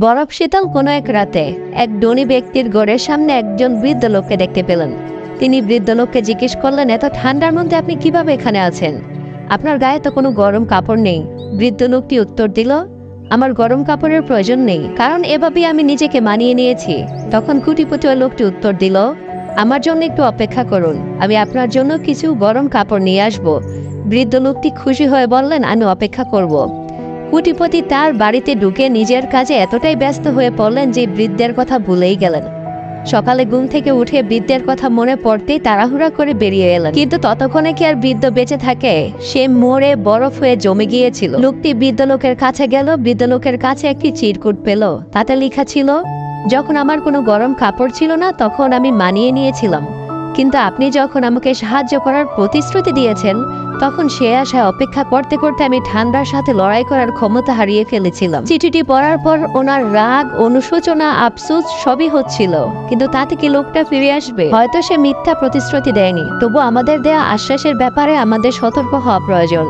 বরফ শীতল কোনো এক রাতে এক ধনী ব্যক্তির ঘরের সামনে একজন বৃদ্ধ লোককে দেখতে পেলেন। তিনি বৃদ্ধ লোককে জিজ্ঞেস করলেন, এত ঠান্ডার মধ্যে আপনি কিভাবে এখানে আছেন? আপনার গায়ে তো কোনো গরম কাপড় নেই। বৃদ্ধ লোকটি উত্তর দিল, আমার গরম কাপড়ের প্রয়োজন নেই, কারণ এভাবেই আমি নিজেকে মানিয়ে নিয়েছি। তখন কোটিপতি লোকটি উত্তর দিল, আমার জন্য একটু অপেক্ষা করুন, আমি আপনার জন্য কিছু গরম কাপড় নিয়ে আসব। বৃদ্ধ লোকটি খুশি হয়ে বললেন, আমি অপেক্ষা করব। কোটিপতি তার বাড়িতে ঢুকে নিজের কাজে এতটাই ব্যস্ত হয়ে পড়লেন যে বৃদ্ধের কথা ভুলেই গেলেন। সকালে ঘুম থেকে উঠে বৃদ্ধের কথা মনে পড়তেই তাড়াহুড়া করে বেরিয়ে এলেন, কিন্তু ততক্ষণে কি আর বৃদ্ধ বেঁচে থাকে? সে মরে বরফ হয়ে জমে গিয়েছিল। লোকটি বৃদ্ধ লোকের কাছে গেল। বৃদ্ধ লোকের কাছে একটি চিরকুট পেল। তাতে লেখা ছিল, যখন আমার কোনো গরম কাপড় ছিল না তখন আমি মানিয়ে নিয়েছিলাম, কিন্তু আপনি যখন আমাকে সাহায্য করার প্রতিশ্রুতি দিয়েছেন তখন সে আশায় অপেক্ষা করতে করতে আমি ঠান্ডার সাথে লড়াই করার ক্ষমতা হারিয়ে ফেলেছিলাম। চিঠিটি পড়ার পর ওনার রাগ, অনুশোচনা, আফসোস সবই হচ্ছিল, কিন্তু তাতে কি লোকটা ফিরে আসবে? হয়তো সে মিথ্যা প্রতিশ্রুতি দেয়নি, তবু আমাদের দেয়া আশ্বাসের ব্যাপারে আমাদের সতর্ক হওয়া প্রয়োজন।